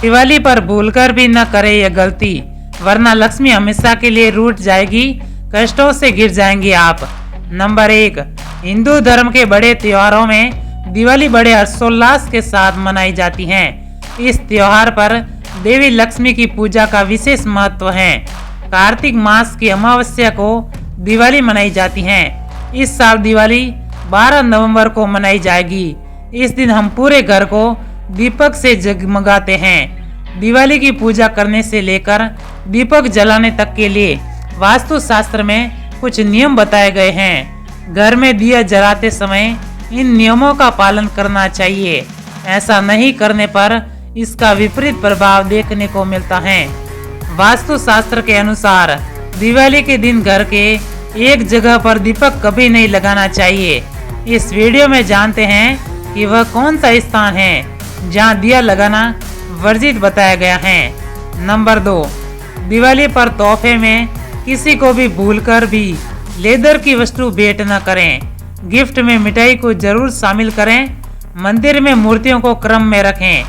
दिवाली पर भूलकर भी न करे ये गलती, वरना लक्ष्मी हमेशा के लिए रूठ जाएगी, कष्टों से गिर जाएंगे आप। नंबर 1, हिंदू धर्म के बड़े त्योहारों में दिवाली बड़े हर्षोल्लास के साथ मनाई जाती है। इस त्योहार पर देवी लक्ष्मी की पूजा का विशेष महत्व है। कार्तिक मास की अमावस्या को दिवाली मनाई जाती है। इस साल दिवाली 12 नवंबर को मनाई जाएगी। इस दिन हम पूरे घर को दीपक से जगमगाते हैं। दिवाली की पूजा करने से लेकर दीपक जलाने तक के लिए वास्तु शास्त्र में कुछ नियम बताए गए हैं। घर में दिया जलाते समय इन नियमों का पालन करना चाहिए। ऐसा नहीं करने पर इसका विपरीत प्रभाव देखने को मिलता है। वास्तु शास्त्र के अनुसार दिवाली के दिन घर के एक जगह पर दीपक कभी नहीं लगाना चाहिए। इस वीडियो में जानते हैं कि वह कौन सा स्थान है जहां दिया लगाना वर्जित बताया गया है। नंबर 2, दिवाली पर तोहफे में किसी को भी भूलकर भी लेदर की वस्तु भेंट न करें। गिफ्ट में मिठाई को जरूर शामिल करें। मंदिर में मूर्तियों को क्रम में रखें।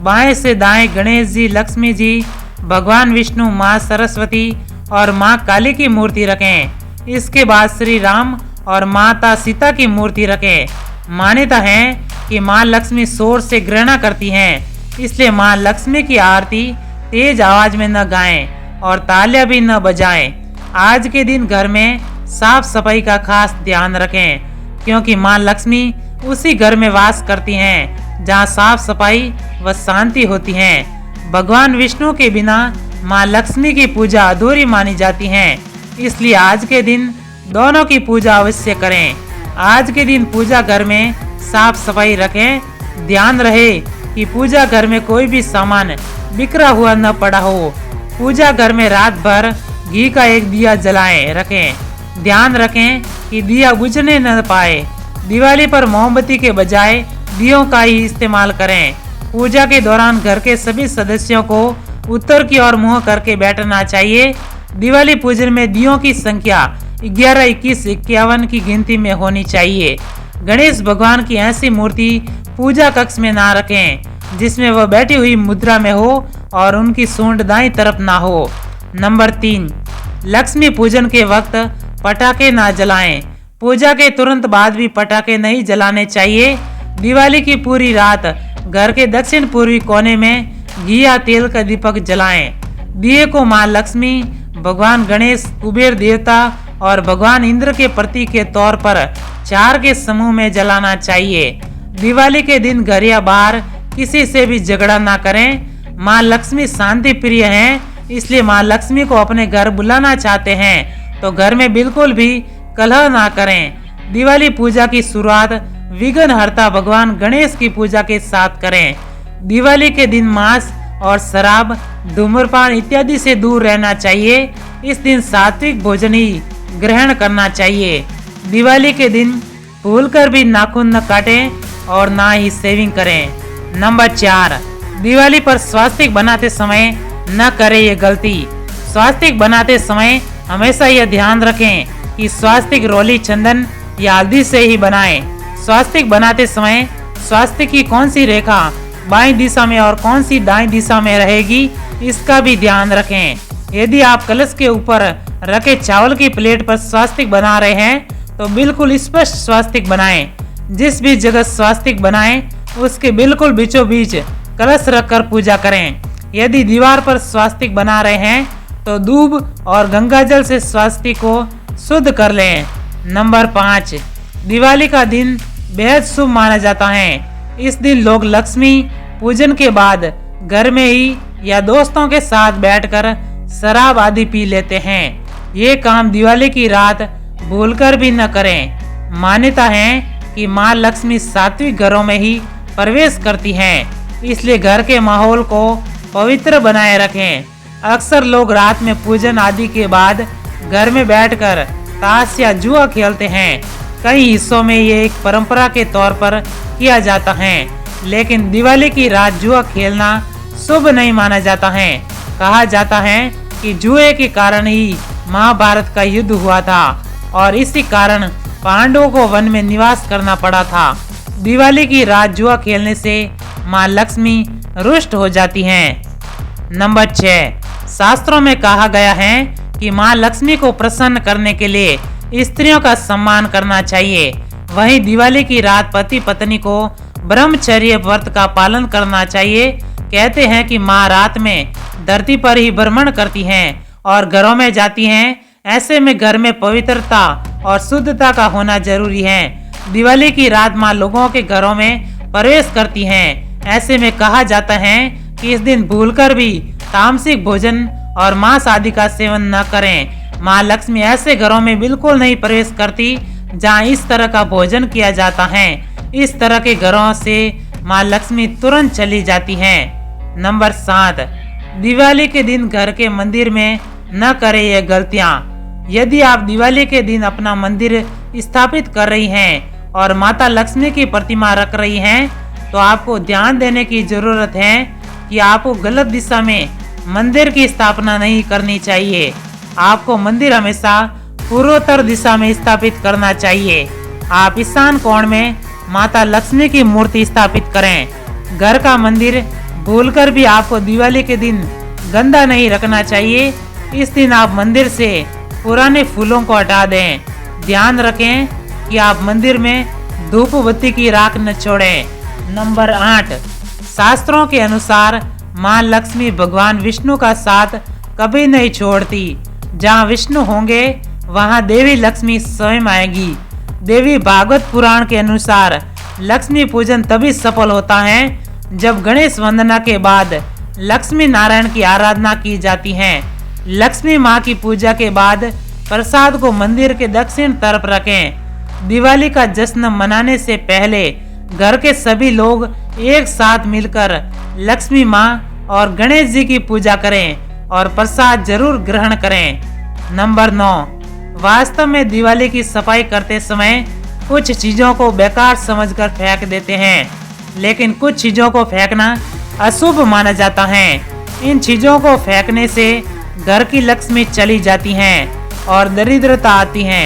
बाएं से दाएं गणेश जी, लक्ष्मी जी, भगवान विष्णु, माँ सरस्वती और माँ काली की मूर्ति रखें। इसके बाद श्री राम और माता सीता की मूर्ति रखें। मान्यता है कि माँ लक्ष्मी शोर से घृणा करती हैं, इसलिए माँ लक्ष्मी की आरती तेज आवाज में न गाएं और तालियां भी न बजाएं। आज के दिन घर में साफ सफाई का खास ध्यान रखें, क्योंकि माँ लक्ष्मी उसी घर में वास करती हैं जहाँ साफ सफाई व शांति होती है। भगवान विष्णु के बिना माँ लक्ष्मी की पूजा अधूरी मानी जाती है, इसलिए आज के दिन दोनों की पूजा अवश्य करें। आज के दिन पूजा घर में साफ सफाई रखें। ध्यान रहे कि पूजा घर में कोई भी सामान बिखरा हुआ न पड़ा हो। पूजा घर में रात भर घी का एक दिया जलाएं रखें। ध्यान रखें कि दिया बुझने न पाए। दिवाली पर मोमबत्ती के बजाय दियों का ही इस्तेमाल करें। पूजा के दौरान घर के सभी सदस्यों को उत्तर की ओर मुंह करके बैठना चाहिए। दिवाली पूजन में दियों की संख्या 11, 21, 51 की गिनती में होनी चाहिए। गणेश भगवान की ऐसी मूर्ति पूजा कक्ष में ना रखें जिसमें वह बैठी हुई मुद्रा में हो और उनकी सूंड दाईं तरफ ना हो। नंबर 3, लक्ष्मी पूजन के वक्त पटाखे ना जलाएं। पूजा के तुरंत बाद भी पटाखे नहीं जलाने चाहिए। दिवाली की पूरी रात घर के दक्षिण पूर्वी कोने में घी या तेल का दीपक जलाएं। दिए को माँ लक्ष्मी, भगवान गणेश, कुबेर देवता और भगवान इंद्र के प्रतीक के तौर पर 4 के समूह में जलाना चाहिए। दिवाली के दिन घर या बाहर किसी से भी झगड़ा ना करें। माँ लक्ष्मी शांति प्रिय हैं, इसलिए माँ लक्ष्मी को अपने घर बुलाना चाहते हैं तो घर में बिल्कुल भी कलह ना करें। दिवाली पूजा की शुरुआत विघ्नहर्ता भगवान गणेश की पूजा के साथ करें। दिवाली के दिन मांस और शराब, धूम्रपान इत्यादि से दूर रहना चाहिए। इस दिन सात्विक भोजन ही ग्रहण करना चाहिए। दिवाली के दिन भूलकर भी नाखून न काटें और ना ही शेविंग करें। नंबर 4, दिवाली पर स्वास्तिक बनाते समय न करें ये गलती। स्वास्तिक बनाते समय हमेशा यह ध्यान रखें कि स्वास्तिक रोली, चंदन या हल्दी से ही बनाएं। स्वास्तिक बनाते समय स्वास्तिक की कौन सी रेखा बाईं दिशा में और कौन सी दाईं दिशा में रहेगी, इसका भी ध्यान रखें। यदि आप कलश के ऊपर रखे चावल की प्लेट पर स्वास्तिक बना रहे हैं तो बिल्कुल स्पष्ट स्वास्तिक बनाएं। जिस भी जगह स्वास्तिक बनाएं उसके बिल्कुल बीचों बीच कलश रखकर पूजा करें। यदि दीवार पर स्वास्तिक बना रहे हैं तो दूब और गंगाजल से स्वास्तिक को शुद्ध कर लें। नंबर 5, दिवाली का दिन बेहद शुभ माना जाता है। इस दिन लोग लक्ष्मी पूजन के बाद घर में ही या दोस्तों के साथ बैठकर शराब आदि पी लेते हैं। ये काम दिवाली की रात भूलकर भी न करें। मान्यता है कि माँ लक्ष्मी सात्विक घरों में ही प्रवेश करती हैं, इसलिए घर के माहौल को पवित्र बनाए रखें। अक्सर लोग रात में पूजन आदि के बाद घर में बैठकर ताश या जुआ खेलते हैं। कई हिस्सों में ये एक परंपरा के तौर पर किया जाता है, लेकिन दिवाली की रात जुआ खेलना शुभ नहीं माना जाता है। कहा जाता है कि जुए के कारण ही महाभारत का युद्ध हुआ था और इसी कारण पांडवों को वन में निवास करना पड़ा था। दिवाली की रात जुआ खेलने से माँ लक्ष्मी रुष्ट हो जाती हैं। नंबर 6, शास्त्रों में कहा गया है कि माँ लक्ष्मी को प्रसन्न करने के लिए स्त्रियों का सम्मान करना चाहिए। वहीं दिवाली की रात पति पत्नी को ब्रह्मचर्य व्रत का पालन करना चाहिए। कहते हैं कि माँ रात में धरती पर ही भ्रमण करती हैं और घरों में जाती हैं। ऐसे में घर में पवित्रता और शुद्धता का होना जरूरी है। दिवाली की रात माँ लोगों के घरों में प्रवेश करती हैं। ऐसे में कहा जाता है कि इस दिन भूलकर भी तामसिक भोजन और मांस आदि का सेवन न करें। माँ लक्ष्मी ऐसे घरों में बिल्कुल नहीं प्रवेश करती जहाँ इस तरह का भोजन किया जाता है। इस तरह के घरों से माँ लक्ष्मी तुरंत चली जाती हैं। नंबर 7, दिवाली के दिन घर के मंदिर में न करें ये गलतियाँ। यदि आप दिवाली के दिन अपना मंदिर स्थापित कर रही हैं और माता लक्ष्मी की प्रतिमा रख रही हैं, तो आपको ध्यान देने की जरूरत है कि आपको गलत दिशा में मंदिर की स्थापना नहीं करनी चाहिए। आपको मंदिर हमेशा पूर्वोत्तर दिशा में स्थापित करना चाहिए। आप ईशान कोण में माता लक्ष्मी की मूर्ति स्थापित करें। घर का मंदिर भूलकर भी आपको दिवाली के दिन गंदा नहीं रखना चाहिए। इस दिन आप मंदिर से पुराने फूलों को हटा दें। ध्यान रखें कि आप मंदिर में धूप बत्ती की राख न छोड़ें। नंबर 8, शास्त्रों के अनुसार माँ लक्ष्मी भगवान विष्णु का साथ कभी नहीं छोड़ती। जहाँ विष्णु होंगे वहाँ देवी लक्ष्मी स्वयं आएगी। देवी भागवत पुराण के अनुसार लक्ष्मी पूजन तभी सफल होता है जब गणेश वंदना के बाद लक्ष्मी नारायण की आराधना की जाती है। लक्ष्मी माँ की पूजा के बाद प्रसाद को मंदिर के दक्षिण तरफ रखें। दिवाली का जश्न मनाने से पहले घर के सभी लोग एक साथ मिलकर लक्ष्मी माँ और गणेश जी की पूजा करें और प्रसाद जरूर ग्रहण करें। नंबर 9, वास्तव में दिवाली की सफाई करते समय कुछ चीजों को बेकार समझकर फेंक देते हैं, लेकिन कुछ चीजों को फेंकना अशुभ माना जाता है। इन चीजों को फेंकने से घर की लक्ष्मी चली जाती हैं और दरिद्रता आती है।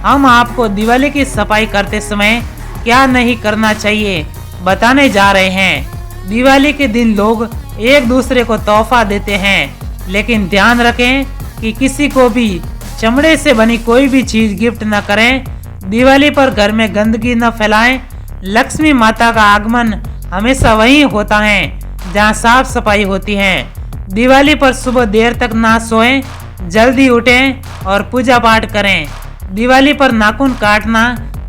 हम आपको दिवाली की सफाई करते समय क्या नहीं करना चाहिए बताने जा रहे हैं। दिवाली के दिन लोग एक दूसरे को तोहफा देते हैं, लेकिन ध्यान रखें कि किसी को भी चमड़े से बनी कोई भी चीज गिफ्ट न करें। दिवाली पर घर में गंदगी न फैलाएं। लक्ष्मी माता का आगमन हमेशा वहीं होता है जहां साफ सफाई होती है। दिवाली पर सुबह देर तक ना सोएं, जल्दी उठें और पूजा पाठ करें। दिवाली पर नाखून काटना,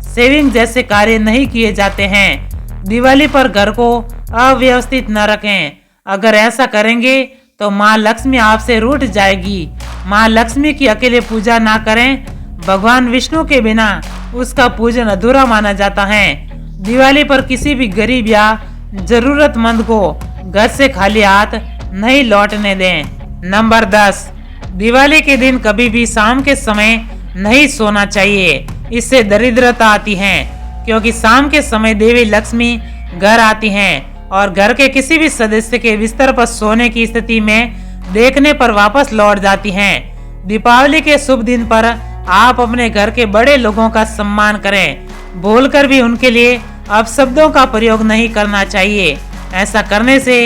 शेविंग जैसे कार्य नहीं किए जाते हैं। दिवाली पर घर को अव्यवस्थित न रखें। अगर ऐसा करेंगे तो माँ लक्ष्मी आपसे रूठ जाएगी। माँ लक्ष्मी की अकेले पूजा ना करें। भगवान विष्णु के बिना उसका पूजन अधूरा माना जाता है। दिवाली पर किसी भी गरीब या जरूरतमंद को घर से खाली हाथ नहीं लौटने दें। नंबर 10, दिवाली के दिन कभी भी शाम के समय नहीं सोना चाहिए। इससे दरिद्रता आती है, क्योंकि शाम के समय देवी लक्ष्मी घर आती हैं और घर के किसी भी सदस्य के बिस्तर पर सोने की स्थिति में देखने पर वापस लौट जाती हैं। दीपावली के शुभ दिन पर आप अपने घर के बड़े लोगों का सम्मान करें। बोलकर भी उनके लिए अपशब्दों का प्रयोग नहीं करना चाहिए। ऐसा करने से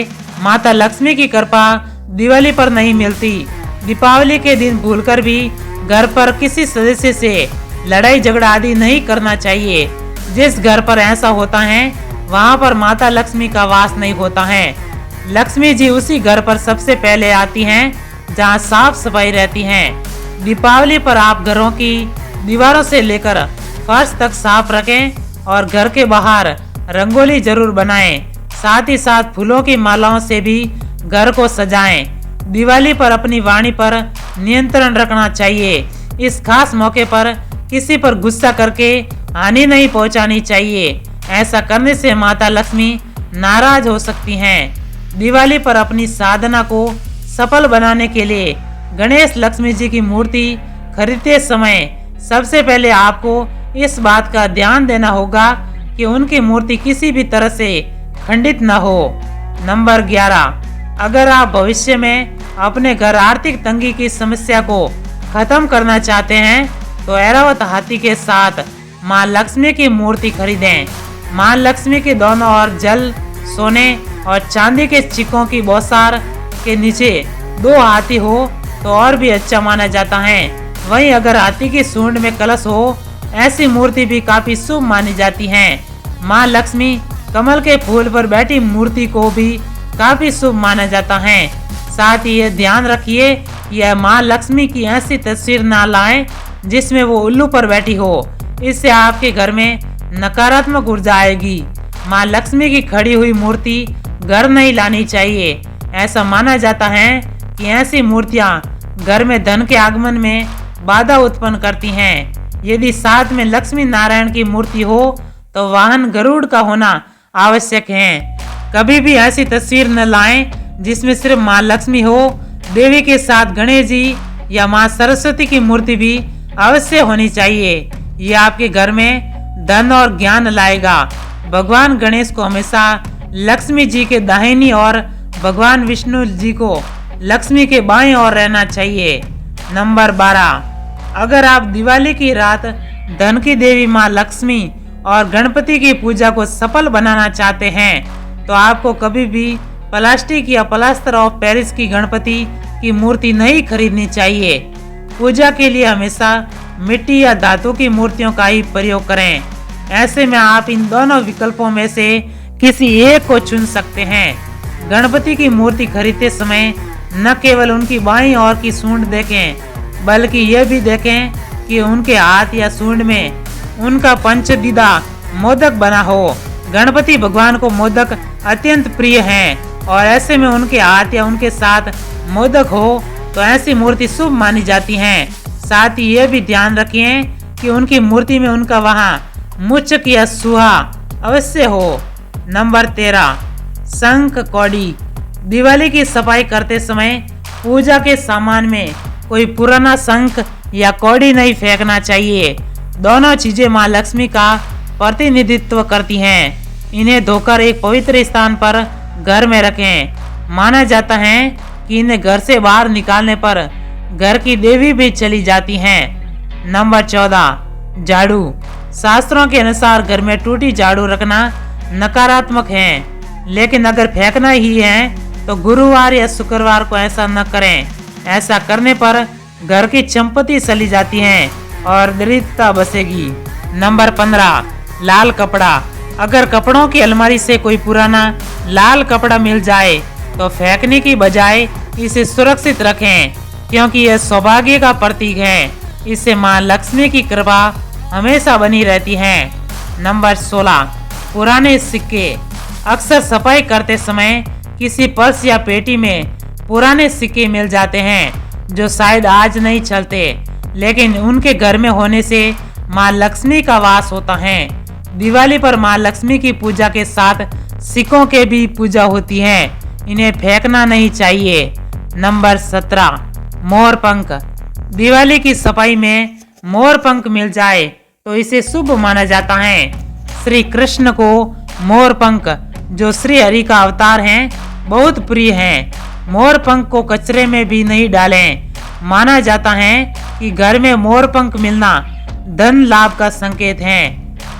माता लक्ष्मी की कृपा दिवाली पर नहीं मिलती। दीपावली के दिन भूलकर भी घर पर किसी सदस्य से लड़ाई झगड़ा आदि नहीं करना चाहिए। जिस घर पर ऐसा होता है वहाँ पर माता लक्ष्मी का वास नहीं होता है। लक्ष्मी जी उसी घर पर सबसे पहले आती हैं जहाँ साफ सफाई रहती है। दीपावली पर आप घरों की दीवारों से लेकर फर्श तक साफ रखें और घर के बाहर रंगोली जरूर बनाएं। साथ ही साथ फूलों की मालाओं से भी घर को सजाएं। दिवाली पर अपनी वाणी पर नियंत्रण रखना चाहिए। इस खास मौके पर किसी पर गुस्सा करके हानि नहीं पहुंचानी चाहिए। ऐसा करने से माता लक्ष्मी नाराज हो सकती हैं। दिवाली पर अपनी साधना को सफल बनाने के लिए गणेश लक्ष्मी जी की मूर्ति खरीदते समय सबसे पहले आपको इस बात का ध्यान देना होगा कि उनकी मूर्ति किसी भी तरह से खंडित न हो। नंबर 11, अगर आप भविष्य में अपने घर आर्थिक तंगी की समस्या को खत्म करना चाहते हैं तो ऐरावत हाथी के साथ माँ लक्ष्मी की मूर्ति खरीदें। माँ लक्ष्मी के दोनों ओर जल, सोने और चांदी के सिक्कों की बौछार के नीचे 2 हाथी हो तो और भी अच्छा माना जाता है। वहीं अगर हाथी की सूंड में कलश हो, ऐसी मूर्ति भी काफी शुभ मानी जाती है। माँ लक्ष्मी कमल के फूल पर बैठी मूर्ति को भी काफी शुभ माना जाता है। साथ ही यह ध्यान रखिए यह माँ लक्ष्मी की ऐसी तस्वीर ना लाएं जिसमें वो उल्लू पर बैठी हो, इससे आपके घर में नकारात्मक ऊर्जा आएगी। माँ लक्ष्मी की खड़ी हुई मूर्ति घर नहीं लानी चाहिए। ऐसा माना जाता है कि ऐसी मूर्तियाँ घर में धन के आगमन में बाधा उत्पन्न करती हैं। यदि साथ में लक्ष्मी नारायण की मूर्ति हो तो वाहन गरुड़ का होना आवश्यक है। कभी भी ऐसी तस्वीर न लाएं जिसमें सिर्फ माँ लक्ष्मी हो। देवी के साथ गणेश जी या माँ सरस्वती की मूर्ति भी अवश्य होनी चाहिए। ये आपके घर में धन और ज्ञान लाएगा। भगवान गणेश को हमेशा लक्ष्मी जी के दाहिनी और भगवान विष्णु जी को लक्ष्मी के बाएं ओर रहना चाहिए। नंबर 12, अगर आप दिवाली की रात धन की देवी माँ लक्ष्मी और गणपति की पूजा को सफल बनाना चाहते हैं तो आपको कभी भी प्लास्टिक या प्लास्टर ऑफ पेरिस की गणपति की मूर्ति नहीं खरीदनी चाहिए। पूजा के लिए हमेशा मिट्टी या धातु की मूर्तियों का ही प्रयोग करें। ऐसे में आप इन दोनों विकल्पों में से किसी एक को चुन सकते हैं। गणपति की मूर्ति खरीदते समय न केवल उनकी बाईं ओर की सूंड देखें बल्कि यह भी देखें कि उनके हाथ या सूंड में उनका पंचदीदा मोदक बना हो। गणपति भगवान को मोदक अत्यंत प्रिय हैं और ऐसे में उनके हाथ या उनके साथ मोदक हो तो ऐसी मूर्ति शुभ मानी जाती हैं। साथ ही यह भी ध्यान रखें कि उनकी मूर्ति में उनका वहाँ मुचक या सुहा अवश्य हो। नंबर 13, शंख कौड़ी। दिवाली की सफाई करते समय पूजा के सामान में कोई पुराना शंख या कौड़ी नहीं फेंकना चाहिए। दोनों चीजें माँ लक्ष्मी का प्रतिनिधित्व करती हैं। इन्हें धोकर एक पवित्र स्थान पर घर में रखें। माना जाता है कि इन्हें घर से बाहर निकालने पर घर की देवी भी चली जाती हैं। नंबर 14, झाड़ू। शास्त्रों के अनुसार घर में टूटी झाड़ू रखना नकारात्मक है, लेकिन अगर फेंकना ही है तो गुरुवार या शुक्रवार को ऐसा न करें। ऐसा करने पर घर की संपत्ति चली जाती है और दरिद्रता बसेगी। नंबर 15, लाल कपड़ा। अगर कपड़ों की अलमारी से कोई पुराना लाल कपड़ा मिल जाए तो फेंकने की बजाय इसे सुरक्षित रखें, क्योंकि यह सौभाग्य का प्रतीक है। इससे माँ लक्ष्मी की कृपा हमेशा बनी रहती है। नंबर 16, पुराने सिक्के। अक्सर सफाई करते समय किसी पर्स या पेटी में पुराने सिक्के मिल जाते हैं जो शायद आज नहीं चलते, लेकिन उनके घर में होने से माँ लक्ष्मी का वास होता है। दिवाली पर माँ लक्ष्मी की पूजा के साथ सिक्कों के भी पूजा होती है। इन्हें फेंकना नहीं चाहिए। नंबर 17, मोर पंख। दिवाली की सफाई में मोर पंख मिल जाए तो इसे शुभ माना जाता है। श्री कृष्ण को मोर पंख, जो श्री हरि का अवतार हैं, बहुत प्रिय हैं। मोर पंख को कचरे में भी नहीं डालें। माना जाता है कि घर में मोर पंख मिलना धन लाभ का संकेत है।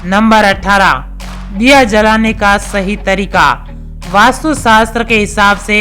नंबर 18, दिया जलाने का सही तरीका। वास्तु शास्त्र के हिसाब से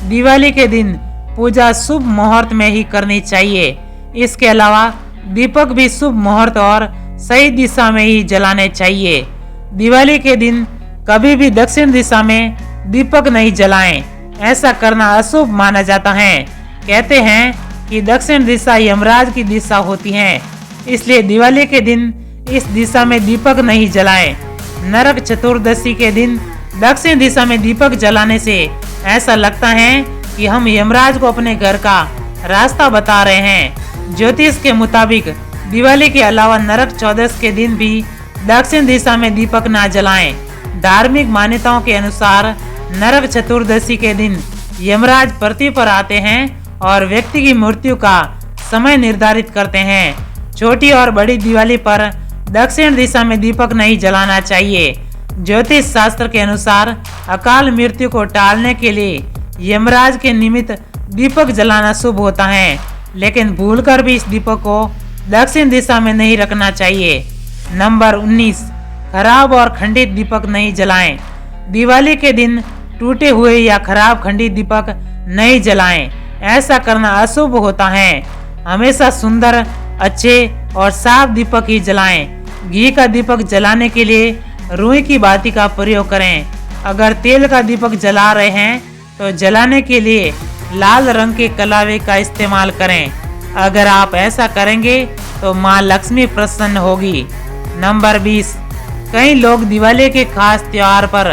दिवाली के दिन पूजा शुभ मुहूर्त में ही करनी चाहिए। इसके अलावा दीपक भी शुभ मुहूर्त और सही दिशा में ही जलाने चाहिए। दिवाली के दिन कभी भी दक्षिण दिशा में दीपक नहीं जलाएं। ऐसा करना अशुभ माना जाता है। कहते हैं कि दक्षिण दिशा यमराज की दिशा होती है, इसलिए दिवाली के दिन इस दिशा में दीपक नहीं जलाएं। नरक चतुर्दशी के दिन दक्षिण दिशा में दीपक जलाने से ऐसा लगता है कि हम यमराज को अपने घर का रास्ता बता रहे हैं। ज्योतिष के मुताबिक दिवाली के अलावा नरक चौदस के दिन भी दक्षिण दिशा में दीपक ना जलाएं। धार्मिक मान्यताओं के अनुसार नरक चतुर्दशी के दिन यमराज पृथ्वी पर आते हैं और व्यक्ति की मृत्यु का समय निर्धारित करते हैं। छोटी और बड़ी दिवाली पर दक्षिण दिशा में दीपक नहीं जलाना चाहिए। ज्योतिष शास्त्र के अनुसार अकाल मृत्यु को टालने के लिए यमराज के निमित्त दीपक जलाना शुभ होता है, लेकिन भूलकर भी इस दीपक को दक्षिण दिशा में नहीं रखना चाहिए। नंबर 19, खराब और खंडित दीपक नहीं जलाएं। दिवाली के दिन टूटे हुए या खराब खंडित दीपक नहीं जलाएं। ऐसा करना अशुभ होता है। हमेशा सुंदर, अच्छे और साफ दीपक ही जलाएं। घी का दीपक जलाने के लिए रुई की बाती का प्रयोग करें। अगर तेल का दीपक जला रहे हैं तो जलाने के लिए लाल रंग के कलावे का इस्तेमाल करें। अगर आप ऐसा करेंगे तो माँ लक्ष्मी प्रसन्न होगी। नंबर 20, कई लोग दिवाली के खास त्योहार पर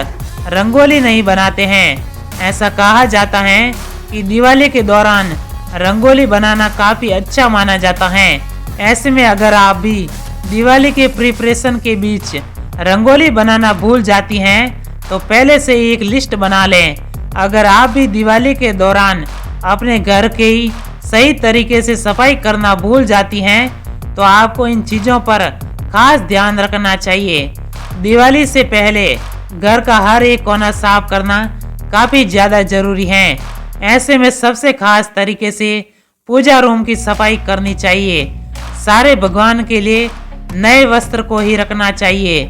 रंगोली नहीं बनाते हैं। ऐसा कहा जाता है कि दिवाली के दौरान रंगोली बनाना काफी अच्छा माना जाता है। ऐसे में अगर आप भी दिवाली के प्रिपरेशन के बीच रंगोली बनाना भूल जाती हैं तो पहले से एक लिस्ट बना लें। अगर आप भी दिवाली के दौरान अपने घर की सही तरीके से सफाई करना भूल जाती हैं तो आपको इन चीज़ों पर खास ध्यान रखना चाहिए। दिवाली से पहले घर का हर एक कोना साफ करना काफ़ी ज़्यादा जरूरी है। ऐसे में सबसे खास तरीके से पूजा रूम की सफाई करनी चाहिए। सारे भगवान के लिए नए वस्त्र को ही रखना चाहिए।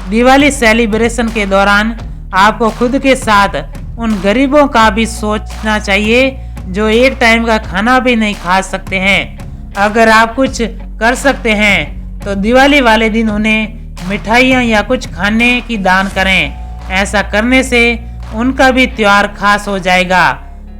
दिवाली सेलिब्रेशन के दौरान आपको खुद के साथ उन गरीबों का भी सोचना चाहिए जो एक टाइम का खाना भी नहीं खा सकते हैं। अगर आप कुछ कर सकते हैं तो दिवाली वाले दिन उन्हें मिठाइयाँ या कुछ खाने की दान करें। ऐसा करने से उनका भी त्योहार खास हो जाएगा।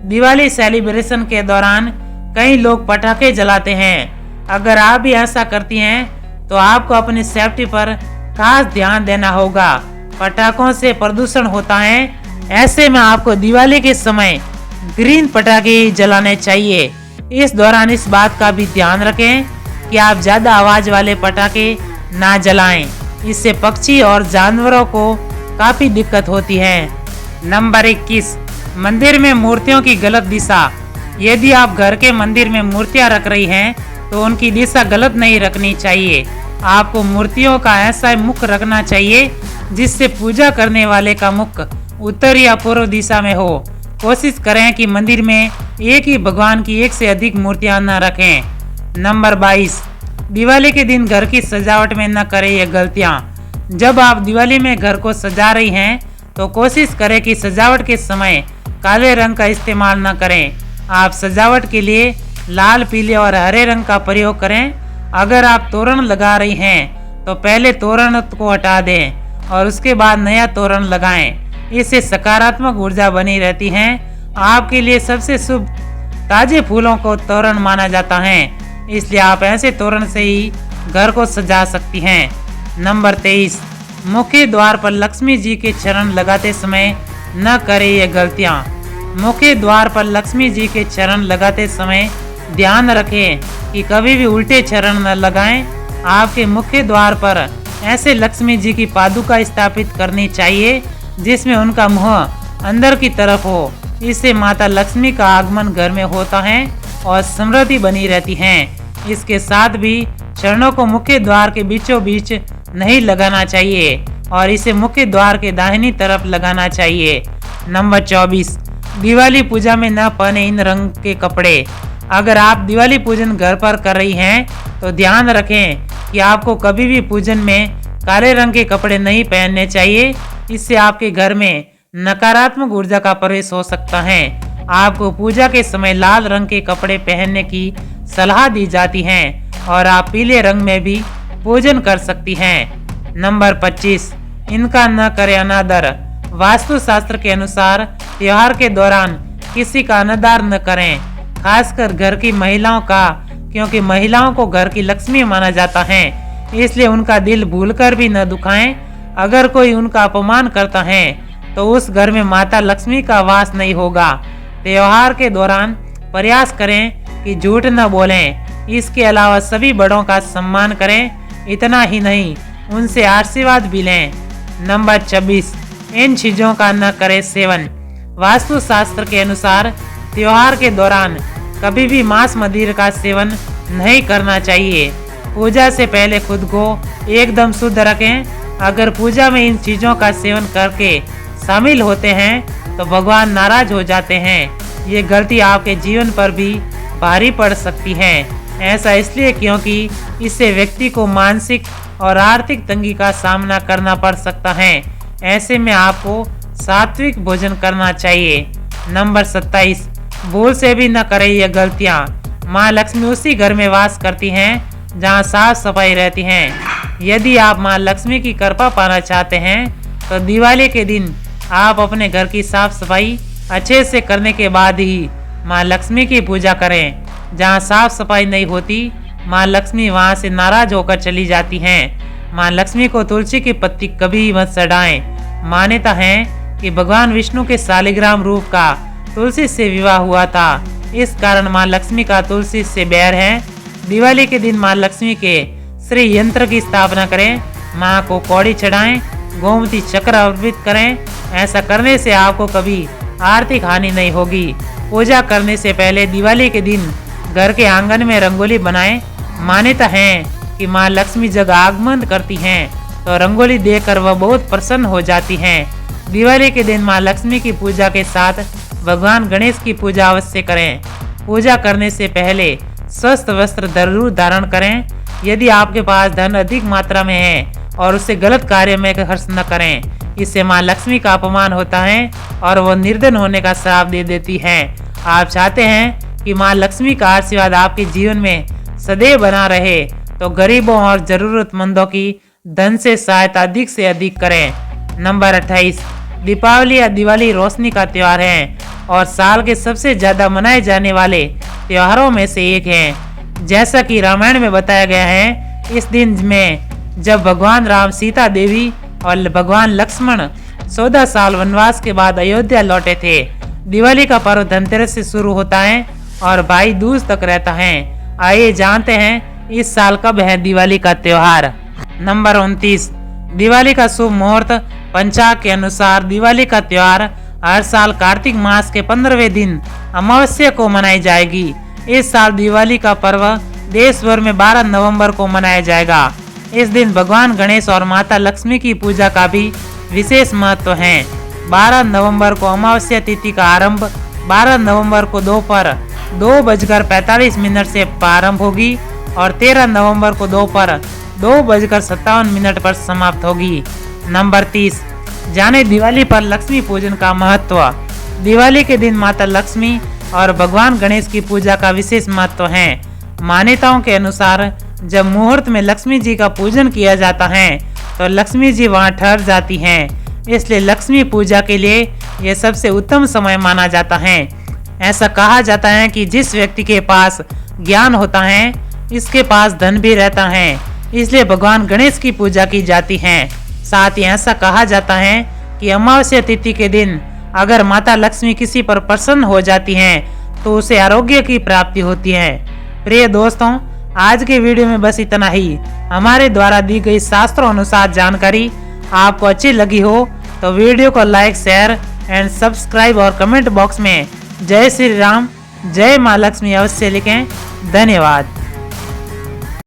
दिवाली सेलिब्रेशन के दौरान कई लोग पटाखे जलाते हैं। अगर आप भी ऐसा करती हैं तो आपको अपनी सेफ्टी पर खास ध्यान देना होगा। पटाखों से प्रदूषण होता है। ऐसे में आपको दिवाली के समय ग्रीन पटाखे जलाने चाहिए। इस दौरान इस बात का भी ध्यान रखें कि आप ज़्यादा आवाज़ वाले पटाखे ना जलाएं। इससे पक्षी और जानवरों को काफ़ी दिक्कत होती है। नंबर 21, मंदिर में मूर्तियों की गलत दिशा। यदि आप घर के मंदिर में मूर्तियां रख रही हैं तो उनकी दिशा गलत नहीं रखनी चाहिए। आपको मूर्तियों का ऐसा मुख रखना चाहिए जिससे पूजा करने वाले का मुख उत्तर या पूर्व दिशा में हो। कोशिश करें कि मंदिर में एक ही भगवान की एक से अधिक मूर्तियां न रखें। नंबर 22, दिवाली के दिन घर की सजावट में न करें ये गलतियां। जब आप दिवाली में घर को सजा रही हैं तो कोशिश करें कि सजावट के समय काले रंग का इस्तेमाल न करें। आप सजावट के लिए लाल, पीले और हरे रंग का प्रयोग करें। अगर आप तोरण लगा रही हैं तो पहले तोरण को हटा दें और उसके बाद नया तोरण लगाएं। इससे सकारात्मक ऊर्जा बनी रहती है। आपके लिए सबसे शुभ ताजे फूलों को तोरण माना जाता है, इसलिए आप ऐसे तोरण से ही घर को सजा सकती हैं। नंबर 23, मुख्य द्वार पर लक्ष्मी जी के चरण लगाते समय न करें ये गलतियाँ। मुख्य द्वार पर लक्ष्मी जी के चरण लगाते समय ध्यान रखें कि कभी भी उल्टे चरण न लगाएं। आपके मुख्य द्वार पर ऐसे लक्ष्मी जी की पादुका स्थापित करनी चाहिए जिसमें उनका मुंह अंदर की तरफ हो। इससे माता लक्ष्मी का आगमन घर में होता है और समृद्धि बनी रहती है। इसके साथ भी चरणों को मुख्य द्वार के बीचों बीच नहीं लगाना चाहिए और इसे मुख्य द्वार के दाहिनी तरफ लगाना चाहिए। नंबर 24, दिवाली पूजा में न पहने इन रंग के कपड़े। अगर आप दिवाली पूजन घर पर कर रही हैं तो ध्यान रखें कि आपको कभी भी पूजन में काले रंग के कपड़े नहीं पहनने चाहिए। इससे आपके घर में नकारात्मक ऊर्जा का प्रवेश हो सकता है। आपको पूजा के समय लाल रंग के कपड़े पहनने की सलाह दी जाती है और आप पीले रंग में भी पूजन कर सकती हैं। नंबर 25, इनका न करें अनादर। वास्तु शास्त्र के अनुसार त्योहार के दौरान किसी का अनादर न करें, खासकर घर की महिलाओं का, क्योंकि महिलाओं को घर की लक्ष्मी माना जाता है। इसलिए उनका दिल भूलकर भी न दुखाएं। अगर कोई उनका अपमान करता है तो उस घर में माता लक्ष्मी का वास नहीं होगा। त्योहार के दौरान प्रयास करें कि झूठ न बोलें। इसके अलावा सभी बड़ों का सम्मान करें। इतना ही नहीं, उनसे आशीर्वाद भी लें। नंबर 26, इन चीज़ों का न करें सेवन। वास्तु शास्त्र के अनुसार त्योहार के दौरान कभी भी मांस मदिरा का सेवन नहीं करना चाहिए। पूजा से पहले खुद को एकदम शुद्ध रखें। अगर पूजा में इन चीज़ों का सेवन करके शामिल होते हैं तो भगवान नाराज हो जाते हैं। ये गलती आपके जीवन पर भी भारी पड़ सकती है। ऐसा इसलिए क्योंकि इससे व्यक्ति को मानसिक और आर्थिक तंगी का सामना करना पड़ सकता है। ऐसे में आपको सात्विक भोजन करना चाहिए। नंबर 27, भूल से भी न करें ये गलतियाँ। माँ लक्ष्मी उसी घर में वास करती हैं जहाँ साफ सफाई रहती है। यदि आप माँ लक्ष्मी की कृपा पाना चाहते हैं तो दिवाली के दिन आप अपने घर की साफ सफाई अच्छे से करने के बाद ही माँ लक्ष्मी की पूजा करें। जहाँ साफ सफाई नहीं होती, माँ लक्ष्मी वहाँ से नाराज होकर चली जाती हैं। माँ लक्ष्मी को तुलसी की पत्ती कभी मत चढ़ाएं। मान्यता है कि भगवान विष्णु के शालिग्राम रूप का तुलसी से विवाह हुआ था, इस कारण माँ लक्ष्मी का तुलसी से बैर है। दिवाली के दिन माँ लक्ष्मी के श्री यंत्र की स्थापना करें, माँ को कौड़ी चढ़ाएं, गोमती चक्र अर्पित करें। ऐसा करने से आपको कभी आर्थिक हानि नहीं होगी। पूजा करने से पहले दिवाली के दिन घर के आंगन में रंगोली बनाएं। मान्यता है कि माँ लक्ष्मी जब आगमन करती हैं तो रंगोली देखकर वह बहुत प्रसन्न हो जाती हैं। दिवाली के दिन माँ लक्ष्मी की पूजा के साथ भगवान गणेश की पूजा अवश्य करें। पूजा करने से पहले स्वस्थ वस्त्र जरूर धारण करें। यदि आपके पास धन अधिक मात्रा में है और उसे गलत कार्य में खर्च न करें, इससे माँ लक्ष्मी का अपमान होता है और वह निर्धन होने का श्राप दे देती है। आप चाहते हैं कि माँ लक्ष्मी का आशीर्वाद आपके जीवन में सदैव बना रहे तो गरीबों और जरूरतमंदों की धन से सहायता अधिक से अधिक करें। नंबर 28, दीपावली या दिवाली रोशनी का त्योहार है और साल के सबसे ज्यादा मनाए जाने वाले त्योहारों में से एक है। जैसा कि रामायण में बताया गया है, इस दिन में जब भगवान राम, सीता देवी और भगवान लक्ष्मण 14 साल वनवास के बाद अयोध्या लौटे थे। दिवाली का पर्व धनतेरस से शुरू होता है और भाई दूज तक रहता है। आइए जानते हैं इस साल कब है दिवाली का त्योहार। नंबर 29, दिवाली का शुभ मुहूर्त। पंचांग के अनुसार दिवाली का त्योहार हर साल कार्तिक मास के 15वें दिन अमावस्या को मनाई जाएगी। इस साल दिवाली का पर्व देश भर में 12 नवंबर को मनाया जाएगा। इस दिन भगवान गणेश और माता लक्ष्मी की पूजा का भी विशेष महत्व है। 12 नवंबर को अमावस्या तिथि का आरंभ 12 नवंबर को दोपहर 2:45 से प्रारंभ होगी और 13 नवंबर को दोपहर 2:57 पर समाप्त होगी। नंबर 30, जाने दिवाली पर लक्ष्मी पूजन का महत्व। दिवाली के दिन माता लक्ष्मी और भगवान गणेश की पूजा का विशेष महत्व है। मान्यताओं के अनुसार जब मुहूर्त में लक्ष्मी जी का पूजन किया जाता है तो लक्ष्मी जी वहां ठहर जाती हैं, इसलिए लक्ष्मी पूजा के लिए यह सबसे उत्तम समय माना जाता है। ऐसा कहा जाता है कि जिस व्यक्ति के पास ज्ञान होता है, इसके पास धन भी रहता है, इसलिए भगवान गणेश की पूजा की जाती है। साथ ही ऐसा कहा जाता है कि अमावस्या तिथि के दिन अगर माता लक्ष्मी किसी पर प्रसन्न हो जाती हैं तो उसे आरोग्य की प्राप्ति होती है। प्रिय दोस्तों, आज के वीडियो में बस इतना ही। हमारे द्वारा दी गई शास्त्रों अनुसार जानकारी आपको अच्छी लगी हो तो वीडियो को लाइक, शेयर एंड सब्सक्राइब और कमेंट बॉक्स में जय श्री राम, जय माँ लक्ष्मी अवश्य लिखें। धन्यवाद।